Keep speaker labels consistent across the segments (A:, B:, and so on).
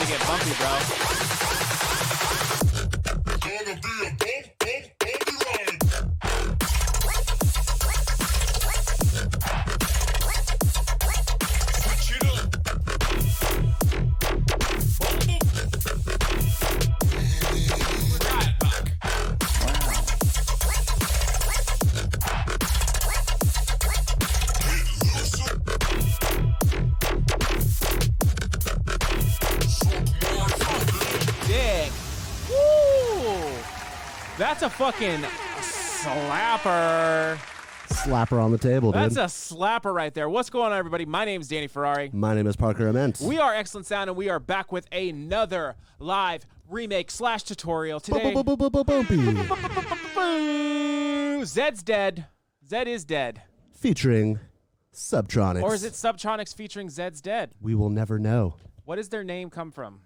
A: to get bumpy, bro.
B: Gonna be a bumpy ride. Switch it up. Right back.
A: Dick. Woo! That's a fucking slapper.
C: Slapper on the table, dude.
A: That's a slapper right there. What's going on, everybody? My name's Danny Ferrari.
C: My name is Parker Ament.
A: We are Excellent Sound, and we are back with another live remake / tutorial today.
C: Bumpy.
A: Zed's dead. Zed is dead.
C: Featuring Subtronics.
A: Or is it Subtronics featuring Zed's dead?
C: We will never know.
A: What does their name come from?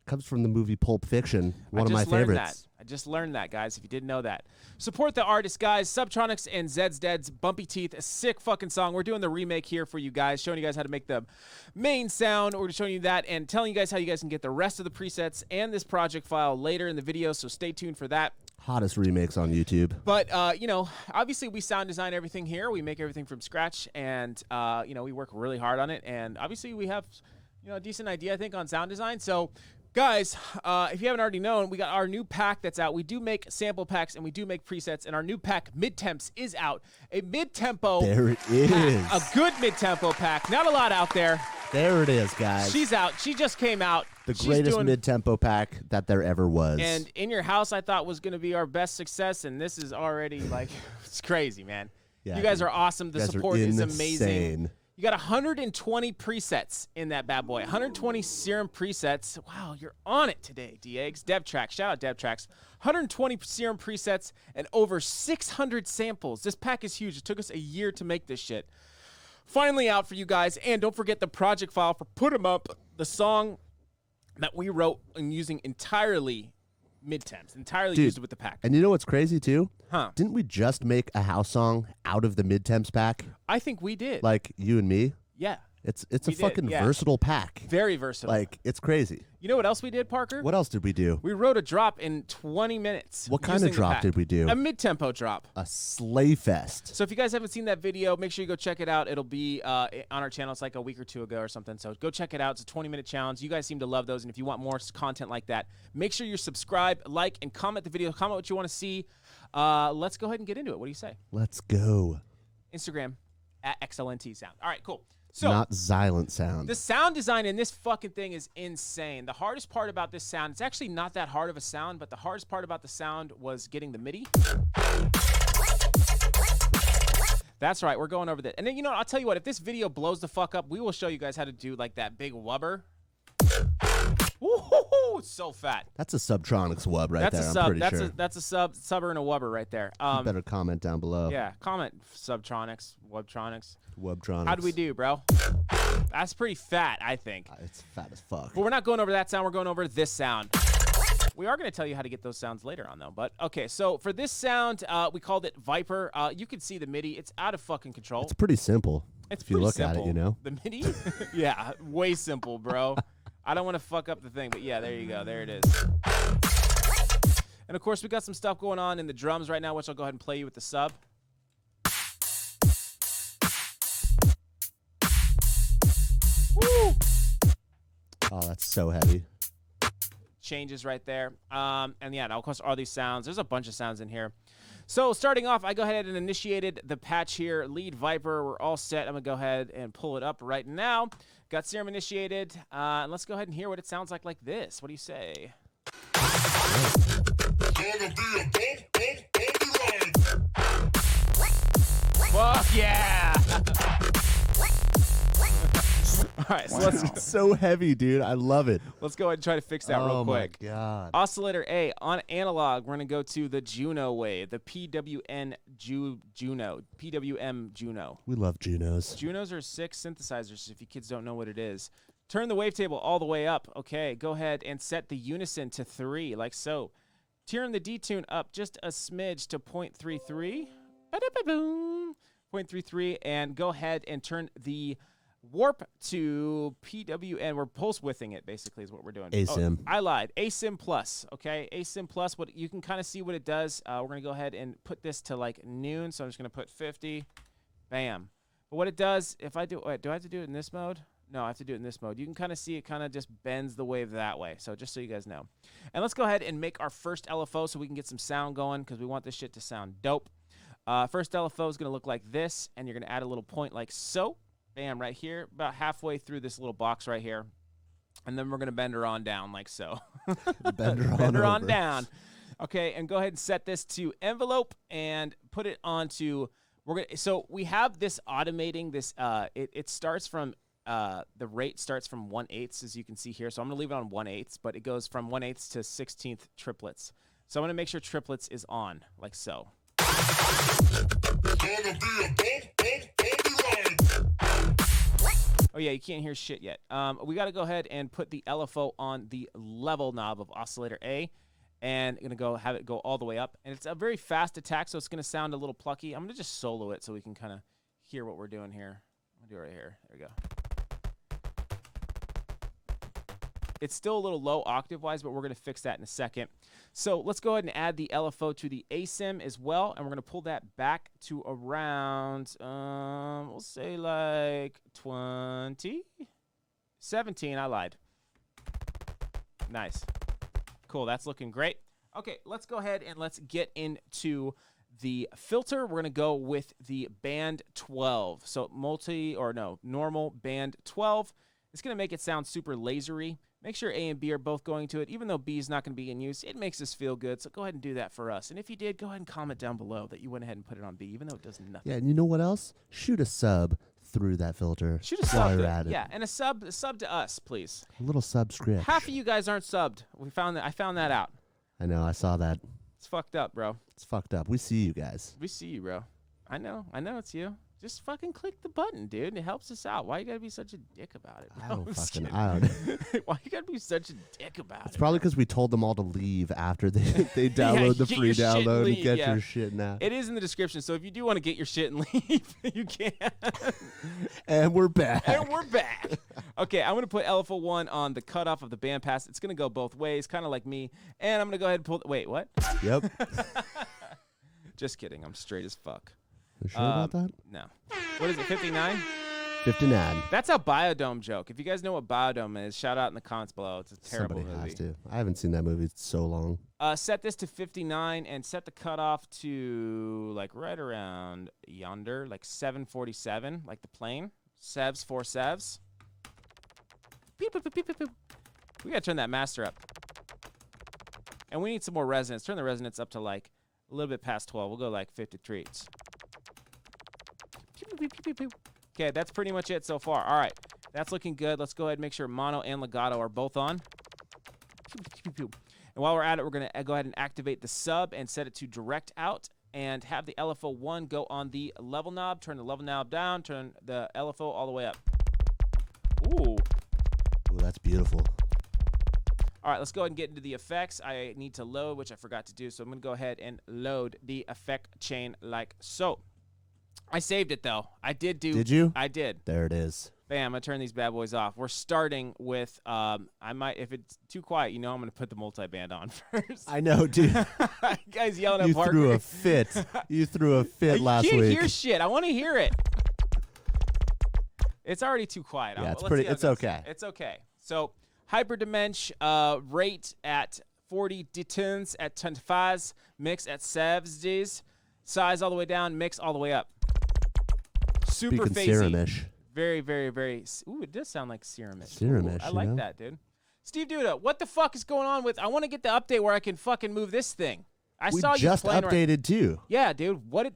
C: Comes from the movie Pulp Fiction, one of my favorites.
A: I just learned that, guys, if you didn't know that. Support the artists, guys. Subtronics and Zeds Dead's Bumpy Teeth. A sick fucking song. We're doing the remake here for you guys, showing you guys how to make the main sound. We're showing you that and telling you guys how you guys can get the rest of the presets and this project file later in the video, so stay tuned for that.
C: Hottest remakes on YouTube.
A: But, you know, obviously we sound design everything here. We make everything from scratch, and, you know, we work really hard on it. And obviously we have, you know, a decent idea, I think, on sound design. So, guys, if you haven't already known, we got our new pack that's out. We do make sample packs, and we do make presets, and our new pack, Mid-Temps, is out. A mid-tempo
C: There it is.
A: pack, a good mid-tempo pack. Not a lot out there.
C: There it is, guys.
A: She's out. She just came out.
C: The
A: She's
C: greatest
A: doing,
C: mid-tempo pack that there ever was.
A: And In Your House, I thought was going to be our best success, and this is already, like, it's crazy, man.
C: Yeah,
A: you guys
C: dude.
A: are awesome. The
C: You guys are
A: support is amazing.
C: insane.
A: You got 120 presets in that bad boy. 120 Serum presets. Wow, you're on it today, D-Eggs. Deathpact. Shout out Deathpact. 120 Serum presets and over 600 samples. This pack is huge. It took us a year to make this shit. Finally out for you guys. And don't forget the project file for Put 'Em Up, the song that we wrote and using entirely mid-temps. Entirely used it with the pack.
C: And you know what's crazy, too?
A: Huh.
C: Didn't we just make a house song out of the mid-temps pack?
A: I think we did.
C: Like, you and me?
A: Yeah.
C: It's a
A: We did,
C: fucking
A: yeah.
C: versatile pack.
A: Very versatile.
C: Like, it's crazy.
A: You know what else we did, Parker?
C: What else did we do?
A: We wrote a drop in 20 minutes.
C: What kind
A: using
C: of
A: the
C: drop
A: pack.
C: did we do?
A: A mid-tempo drop.
C: A sleigh fest.
A: So if you guys haven't seen that video, make sure you go check it out. It'll be on our channel. It's like a week or two ago or something. So go check it out. It's a 20-minute challenge. You guys seem to love those. And if you want more content like that, make sure you subscribe, like, and comment the video. Comment what you want to see. Let's go ahead and get into it. What do you say?
C: Let's go.
A: Instagram at XLNT Sound. All right, cool. So
C: Not Silent Sound.
A: the sound design in this fucking thing is insane. The hardest part about this sound, it's actually not that hard of a sound, but the hardest part about the sound was getting the MIDI. That's right, we're going over that. And then, you know, I'll tell you what, if this video blows the fuck up, we will show you guys how to do, like, that big wubber. Woo-hoo-hoo, it's so fat.
C: That's a Subtronics wub right
A: That's
C: there,
A: a sub.
C: I'm pretty
A: That's
C: sure.
A: that's a subber and a wubber right there.
C: You better comment down below.
A: Yeah, comment Subtronics, Wubtronics.
C: Wubtronics.
A: How do we do, bro? That's pretty fat, I think.
C: It's fat as fuck.
A: But we're not going over that sound. We're going over this sound. We are going to tell you how to get those sounds later on, though. But, okay, so for this sound, we called it Viper. You can see the MIDI. It's out of fucking control.
C: It's pretty simple.
A: It's
C: if you
A: pretty
C: look
A: simple.
C: at it, you know.
A: The MIDI? Yeah, way simple, bro. I don't want to fuck up the thing, but yeah, there you go. There it is. And, of course, we got some stuff going on in the drums right now, which I'll go ahead and play you with the sub. Woo!
C: Oh, that's so heavy.
A: Changes right there. And yeah, now, of course, all these sounds. There's a bunch of sounds in here. So starting off, I go ahead and initiated the patch here. Lead Viper, we're all set. I'm going to go ahead and pull it up right now. Got Serum initiated. And let's go ahead and hear what it sounds like this. What do you say?
B: Gonna be a bumpy ride.
A: Fuck yeah! All right, so
C: It's so heavy, dude. I love it.
A: let's go ahead and try to fix that real quick.
C: Oh, my God.
A: Oscillator A, on analog, we're going to go to the Juno wave, the PWM Juno.
C: We love Junos.
A: Junos are sick synthesizers if you kids don't know what it is. Turn the wavetable all the way up. Okay, go ahead and set the unison to 3, like so. Turn the detune up just a smidge to 0.33. Ba-da-ba-boom. 0.33, and go ahead and turn the warp to PWN. We're pulse widthing it, basically, is what we're doing.
C: ASIM.
A: Oh, I lied. ASIM plus, okay? ASIM plus, what you can kind of see what it does. We're going to go ahead and put this to, like, noon, so I'm just going to put 50. Bam. But what it does, if I do, wait, do I have to do it in this mode? No, I have to do it in this mode. You can kind of see it kind of just bends the wave that way, so just so you guys know. And let's go ahead and make our first LFO so we can get some sound going because we want this shit to sound dope. First LFO is going to look like this, and you're going to add a little point like so. Bam, right here, about halfway through this little box right here. And then we're going to bend her on down like so.
C: Bend
A: her on
C: over.
A: down. Okay, and go ahead and set this to envelope and put it onto, so we have this automating this, it starts from, the rate starts from 1/8 as you can see here. So I'm going to leave it on 1/8, but it goes from 1/8 to 16th triplets. So I'm going to make sure triplets is on like so. Oh, yeah, you can't hear shit yet. We got to go ahead and put the LFO on the level knob of oscillator A, and going to go have it go all the way up. And it's a very fast attack, so it's going to sound a little plucky. I'm going to just solo it so we can kind of hear what we're doing here. I'm going to do it right here. There we go. It's still a little low octave-wise, but we're going to fix that in a second. So let's go ahead and add the LFO to the ASIM as well, and we're going to pull that back to around, we'll say like 20? 17, I lied. Nice. Cool, that's looking great. Okay, let's go ahead and let's get into the filter. We're going to go with the band 12. So normal band 12. It's going to make it sound super lasery. Make sure A and B are both going to it. Even though B is not going to be in use, it makes us feel good. So go ahead and do that for us. And if you did, go ahead and comment down below that you went ahead and put it on B, even though it does nothing.
C: Yeah, and you know what else? Shoot a sub through that filter.
A: Shoot a
C: while
A: sub.
C: you're at it.
A: Yeah, and a sub to us, please.
C: A little subscript.
A: Half of you guys aren't subbed. I found that out.
C: I know, I saw that.
A: It's fucked up, bro.
C: It's fucked up. We see you guys.
A: We see you, bro. I know it's you. Just fucking click the button, dude. It helps us out. Why you gotta be such a dick about it, bro?
C: I don't
A: I'm just
C: fucking.
A: kidding.
C: I don't.
A: Why you gotta be such a dick about
C: It's
A: it?
C: probably because we told them all to leave after they download the
A: get
C: free
A: your shit and
C: download and
A: leave,
C: get
A: yeah.
C: your shit now.
A: It is in the description, so if you do want to get your shit and leave, you can.
C: And we're back.
A: And we're back. Okay, I'm going to put LFO1 on the cutoff of the bandpass. It's going to go both ways, kind of like me. And I'm going to go ahead and pull... Wait, what?
C: Yep.
A: Just kidding. I'm straight as fuck.
C: You sure about that?
A: No. What is it, 59?
C: 59.
A: That's a Biodome joke. If you guys know what Biodome is, shout out in the comments below. It's a terrible
C: Somebody
A: movie.
C: has to. I haven't seen that movie in so long.
A: Set this to 59 and set the cutoff to like right around yonder, like 747, like the plane. Sevs, 4 sevs. Beep, beep, beep, beep, beep, beep. We gotta turn that master up. And we need some more resonance. Turn the resonance up to like a little bit past 12. We'll go like 53. Okay, that's pretty much it so far. All right, that's looking good. Let's go ahead and make sure mono and legato are both on. And while we're at it, we're going to go ahead and activate the sub and set it to direct out and have the LFO1 go on the level knob. Turn the level knob down. Turn the LFO all the way up. Ooh.
C: Ooh, that's beautiful.
A: All right, let's go ahead and get into the effects. I need to load, which I forgot to do, so I'm going to go ahead and load the effect chain like so. I saved it, though. I did do...
C: Did you?
A: I did.
C: There it is.
A: Bam, I'm going to turn these bad boys off. We're starting with, I might, if it's too quiet, you know I'm going to put the multi-band on first.
C: I know, dude.
A: You guys yelling at
C: You
A: Parker.
C: threw a fit. You threw a fit last
A: You can't
C: week.
A: hear shit. I want to hear it. It's already too quiet.
C: Yeah, it's
A: Let's
C: pretty.
A: see how it
C: It's
A: goes.
C: okay.
A: It's okay. So, hyperdimension rate at 40 detons at 25, mix at 70, size all the way down, mix all the way up. Super
C: Speaking
A: phasey.
C: Serum-ish.
A: Very, very, very. Ooh, it does sound like Serum-ish.
C: Serum-ish,
A: Ooh, I
C: you
A: like
C: know?
A: that, dude. Steve Duda, what the fuck is going on with? I want to get the update where I can fucking move this thing. I
C: We
A: saw you
C: just
A: playing
C: updated too.
A: Yeah, dude.
C: What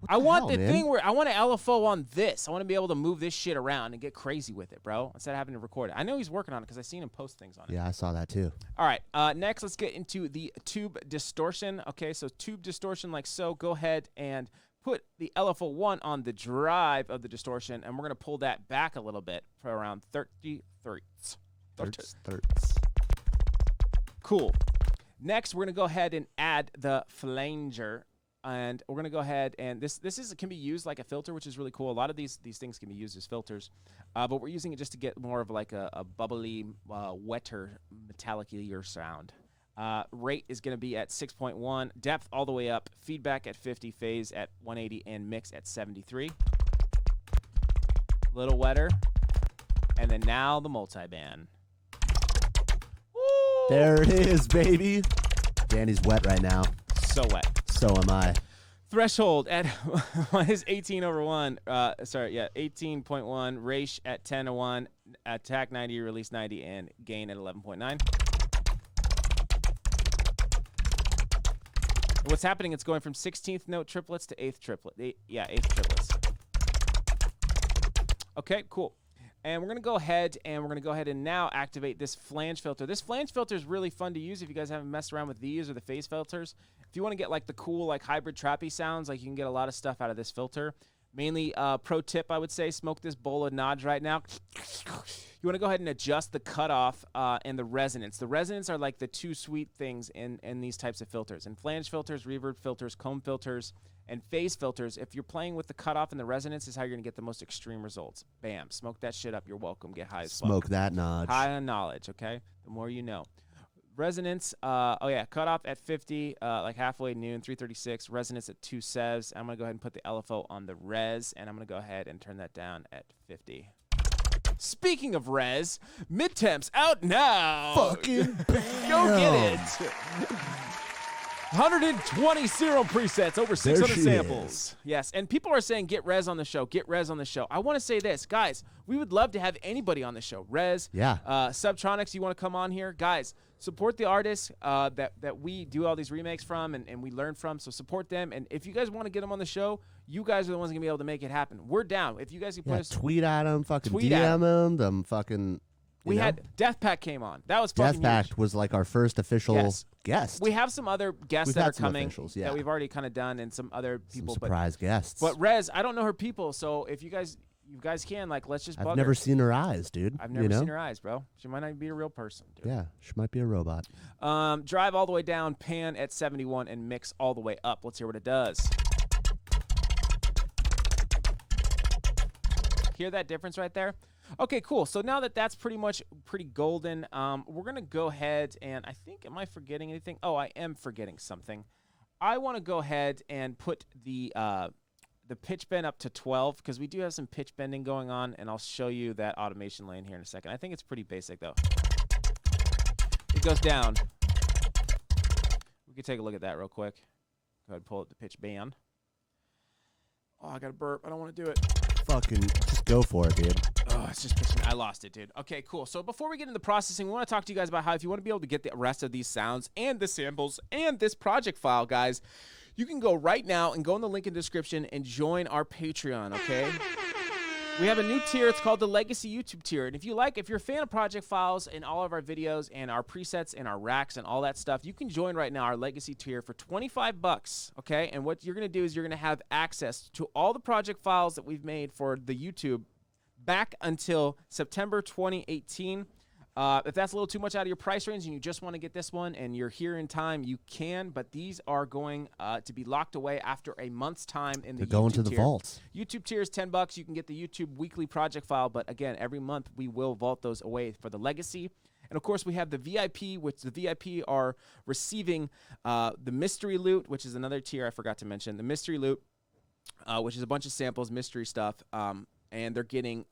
A: I
C: the
A: want
C: hell,
A: the
C: man?
A: thing where I want an LFO on this. I want to be able to move this shit around and get crazy with it, bro, instead of having to record it. I know he's working on it because I've seen him post things on it.
C: Yeah, I saw that too.
A: All right. Next, let's get into the tube distortion. Okay, so tube distortion like so. Go ahead and put the LFO1 on the drive of the distortion, and we're going to pull that back a little bit for around 30 thirds.
C: Thirds.
A: Cool. Next, we're going to go ahead and add the flanger and we're gonna go ahead and this can be used like a filter, which is really cool. A lot of these things can be used as filters, but we're using it just to get more of like a bubbly, wetter, metallic-ier sound. Rate is going to be at 6.1, depth all the way up, feedback at 50, phase at 180, and mix at 73. Little wetter. And then now the multiband. Woo!
C: There it is, baby. Danny's wet right now.
A: So wet.
C: So am I.
A: Threshold at is 18 over 1. 18.1. Ratio at 10 to 1. Attack 90, release 90, and gain at 11.9. What's happening, it's going from 16th note triplets to 8th triplet. 8th triplets. Okay, cool. And we're going to go ahead and now activate this flange filter. This flange filter is really fun to use if you guys haven't messed around with these or the phase filters. If you want to get like the cool like hybrid trappy sounds, like you can get a lot of stuff out of this filter. Mainly, pro tip, I would say, smoke this bowl of Nodge right now. You want to go ahead and adjust the cutoff and the resonance. The resonance are like the two sweet things in these types of filters. And flange filters, reverb filters, comb filters, and phase filters, if you're playing with the cutoff and the resonance, is how you're going to get the most extreme results. Bam. Smoke that shit up. You're welcome. Get high as fuck.
C: Smoke that Nodge.
A: High on knowledge, okay? The more you know. Resonance, cutoff at 50, like halfway noon, 336. Resonance at 2 sevs. I'm going to go ahead and put the LFO on the res, and I'm going to go ahead and turn that down at 50. Speaking of res, mid-temps out now.
C: Fucking bam.
A: Go get it. 120 Serum presets, over 600 samples. Yes, and people are saying get res on the show, get res on the show. I want to say this, guys, we would love to have anybody on the show. Res, Subtronics, you want to come on here? Guys, support the artists that we do all these remakes from and we learn from, so support them. And if you guys want to get them on the show, you guys are the ones going to be able to make it happen. We're down. If you guys can put us...
C: tweet at them, fucking DM them, fucking...
A: We had Deathpact came on. That was fucking
C: Deathpact
A: huge.
C: Was like our first official guest.
A: We have some other guests that are coming
C: yeah.
A: that we've already kind of done, and some other people.
C: Some surprise guests.
A: But Rez, I don't know her people, so if you guys can, like, let's just bug
C: I've never
A: her.
C: seen her eyes, dude.
A: I've never seen her eyes, bro. She might not be a real person, dude.
C: Yeah, she might be a robot.
A: Drive all the way down, pan at 71, and mix all the way up. Let's hear what it does. Hear that difference right there? Okay, cool. So now that that's pretty golden, we're going to go ahead and I think, am I forgetting anything? Oh, I am forgetting something. I want to go ahead and put the pitch bend up to 12 because we do have some pitch bending going on, and I'll show you that automation lane here in a second. I think it's pretty basic, though. It goes down. We can take a look at that real quick. Go ahead and pull up the pitch band. Oh, I got to burp. I don't want to do it.
C: Fucking just go for it, dude.
A: Oh, it's just pitching. I lost it, dude. Okay, cool. So before we get into processing, we want to talk to you guys about how if you want to be able to get the rest of these sounds and the samples and this project file, guys, you can go right now and go in the link in the description and join our Patreon, okay? We have a new tier. It's called the Legacy YouTube tier. And if you're a fan of project files and all of our videos and our presets and our racks and all that stuff, you can join right now our Legacy tier for $25, okay? And what you're going to do is you're going to have access to all the project files that we've made for the YouTube back until September 2018. If that's a little too much out of your price range and you just want to get this one and you're here in time, you can, but these are going to be locked away after a month's time in the YouTube tier. They're going to the
C: vaults.
A: YouTube tier is $10. You can get the YouTube weekly project file, but again, every month we will vault those away for the Legacy. And, of course, we have the VIP, which the VIP are receiving the Mystery Loot, which is another tier I forgot to mention. The Mystery Loot, which is a bunch of samples, mystery stuff, and they're getting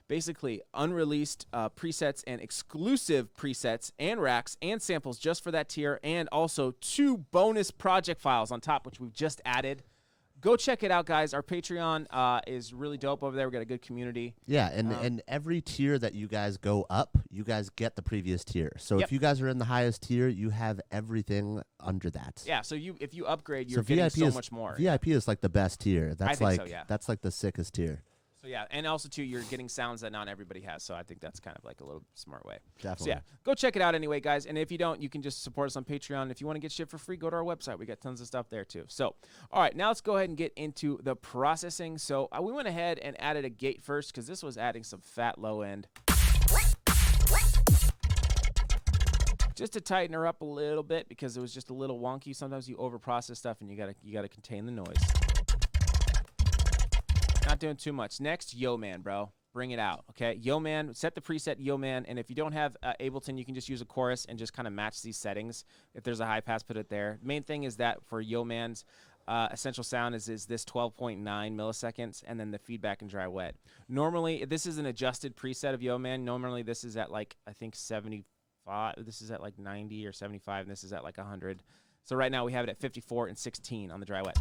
A: basically unreleased presets and exclusive presets and racks and samples just for that tier, and also 2 bonus project files on top, which we've just added. Go check it out, guys. Our Patreon is really dope over there. We've got a good community.
C: Yeah, and every tier that you guys go up, you guys get the previous tier. So if you guys are in the highest tier, you have everything under that.
A: Yeah, so if you upgrade, you're getting so much more.
C: VIP is like the best tier. That's that's like the sickest tier.
A: So, yeah, and also, too, you're getting sounds that not everybody has, so I think that's kind of like a little smart way.
C: Definitely.
A: So, yeah, go check it out anyway, guys, and if you don't, you can just support us on Patreon. If you want to get shit for free, go to our website. We got tons of stuff there, too. So, all right, now let's go ahead and get into the processing. So, we went ahead and added a gate first because this was adding some fat low end. just to tighten her up a little bit because it was just a little wonky. Sometimes you overprocess stuff and you gotta contain the noise. Not doing too much. Next, Yo Man, bro. Bring it out, okay? Yo Man, set the preset Yo Man, and if you don't have Ableton, you can just use a chorus and just kind of match these settings. If there's a high pass, put it there. Main thing is that for Yo Man's essential sound is this 12.9 milliseconds, and then the feedback and dry wet. Normally, this is an adjusted preset of Yo Man. Normally, this is at like, I think 75. This is at like 90 or 75, and this is at like 100. So right now we have it at 54 and 16 on the dry wet.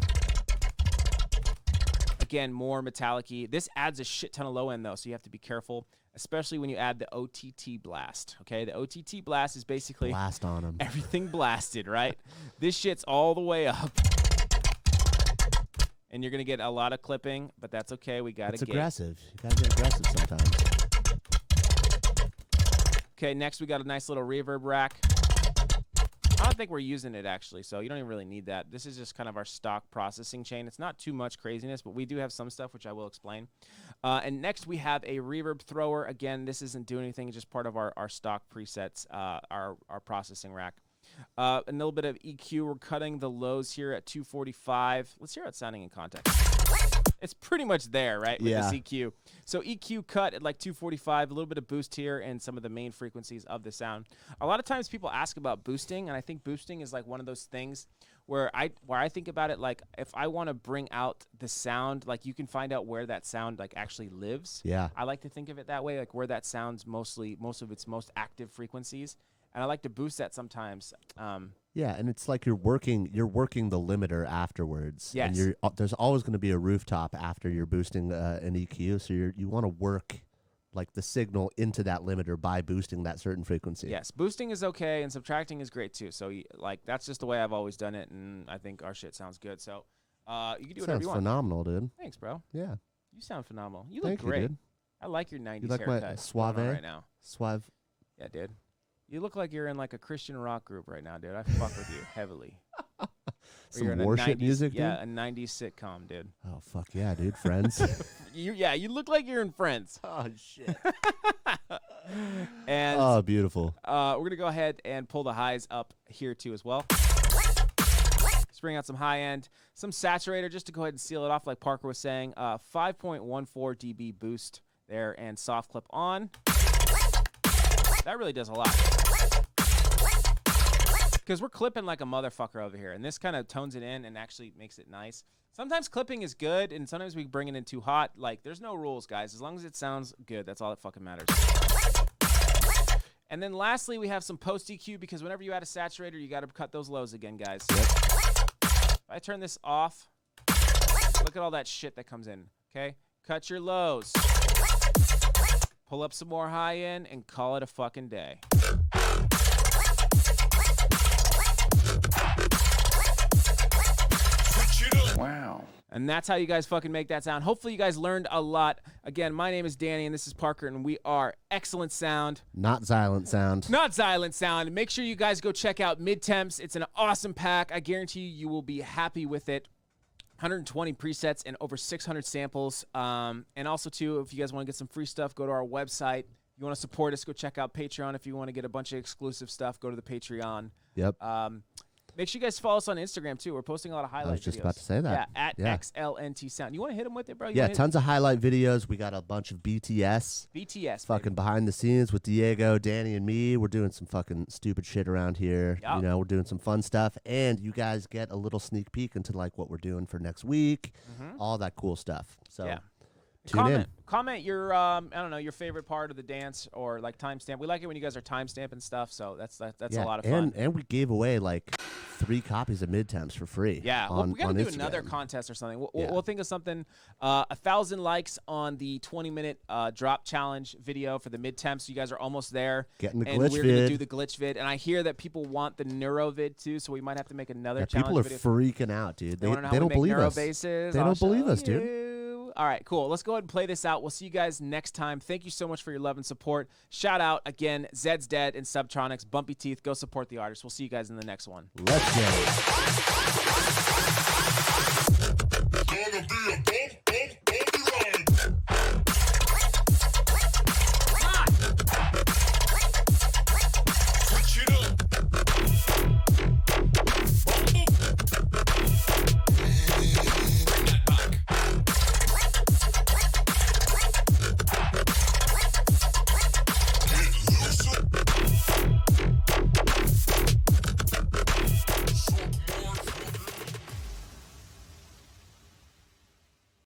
A: Again, more metallic-y. This adds a shit ton of low end though, so you have to be careful, especially when you add the OTT blast. Okay, the OTT blast is basically
C: blast on them.
A: Everything blasted, right? This shit's all the way up, and you're gonna get a lot of clipping, but that's okay. We gotta
C: get aggressive. You gotta get aggressive sometimes.
A: Okay, next we got a nice little reverb rack. I don't think we're using it, actually, so you don't even really need that. This is just kind of our stock processing chain. It's not too much craziness, but we do have some stuff, which I will explain. And next, we have a reverb thrower. Again, this isn't doing anything. It's just part of our stock presets, our processing rack. A little bit of EQ. We're cutting the lows here at 245. Let's hear how it's sounding in context. It's pretty much there, right, with this EQ. So EQ cut at like 245, a little bit of boost here, and some of the main frequencies of the sound. A lot of times people ask about boosting, and I think boosting is like one of those things where I think about it like if I want to bring out the sound, like you can find out where that sound like actually lives.
C: Yeah.
A: I like to think of it that way, like where that sounds most of its most active frequencies. And I like to boost that sometimes.
C: Yeah, and it's like you're working the limiter afterwards.
A: Yes.
C: And there's always going to be a rooftop after you're boosting an EQ, so you want to work like the signal into that limiter by boosting that certain frequency.
A: Yes, boosting is okay, and subtracting is great too. So like that's just the way I've always done it, and I think our shit sounds good. So you can do whatever you want.
C: Sounds phenomenal, dude.
A: Thanks, bro.
C: Yeah.
A: You sound phenomenal. You look
C: Thank
A: great.
C: You, dude.
A: I like your 90s
C: you like
A: haircut.
C: my suave
A: right now.
C: Suave.
A: Yeah, dude. You look like you're in like a Christian rock group right now, dude. I fuck with you heavily.
C: Some worship music, dude?
A: Yeah, a 90s sitcom, dude.
C: Oh, fuck yeah, dude. Friends.
A: You look like you're in Friends.
C: Oh, shit.
A: And
C: oh, beautiful.
A: We're going to go ahead and pull the highs up here, too, as well. Let's bring out some high end, some saturator, just to go ahead and seal it off, like Parker was saying. 5.14 dB boost there, and soft clip on. That really does a lot. Because we're clipping like a motherfucker over here, and this kind of tones it in and actually makes it nice. Sometimes clipping is good, and sometimes we bring it in too hot. Like, there's no rules, guys. As long as it sounds good, that's all that fucking matters. And then lastly, we have some post EQ, because whenever you add a saturator, you got to cut those lows again, guys. Yep. If I turn this off, look at all that shit that comes in, okay? Cut your lows. Pull up some more high end and call it a fucking day.
B: Wow.
A: And that's how you guys fucking make that sound. Hopefully you guys learned a lot. Again, my name is Danny and this is Parker, and we are Excellent Sound.
C: Not Silent Sound.
A: Not Silent Sound. Make sure you guys go check out Mid-Temps. It's an awesome pack. I guarantee you will be happy with it. 120 presets and over 600 samples. And also, too, if you guys want to get some free stuff, go to our website. If you want to support us, go check out Patreon. If you want to get a bunch of exclusive stuff, go to the Patreon.
C: Yep.
A: Make sure you guys follow us on Instagram, too. We're posting a lot of highlight videos.
C: I was just about to say that.
A: Yeah, at XLNT Sound. You want to hit them with it, bro?
C: Yeah, tons of highlight videos. We got a bunch of BTS.
A: BTS,
C: fucking behind the scenes with Diego, Danny, and me. We're doing some fucking stupid shit around here.
A: Yep.
C: You know, we're doing some fun stuff. And you guys get a little sneak peek into, like, what we're doing for next week. All that cool stuff. So,
A: yeah.
C: tune in.
A: Comment your I don't know, your favorite part of the dance, or like timestamp. We like it when you guys are timestamping stuff, so that's a lot of fun.
C: And we gave away like 3 copies of Mid-Temps for free.
A: Yeah,
C: on,
A: we gotta do
C: Instagram.
A: Another contest or something. We'll think of something. 1,000 likes on the 20-minute drop challenge video for the Mid-Temps. So you guys are almost there.
C: Getting the
A: and
C: glitch
A: we're
C: vid.
A: gonna do the glitch vid. And I hear that people want the neuro vid too, so we might have to make another challenge
C: people are
A: video.
C: freaking out, dude. They
A: don't
C: don't believe us.
A: Bases.
C: They don't believe us, dude.
A: All right, cool. Let's go ahead and play this out. We'll see you guys next time. Thank you so much for your love and support. Shout out again, Zeds Dead and Subtronics, Bumpy Teeth. Go support the artists. We'll see you guys in the next one.
C: Let's go.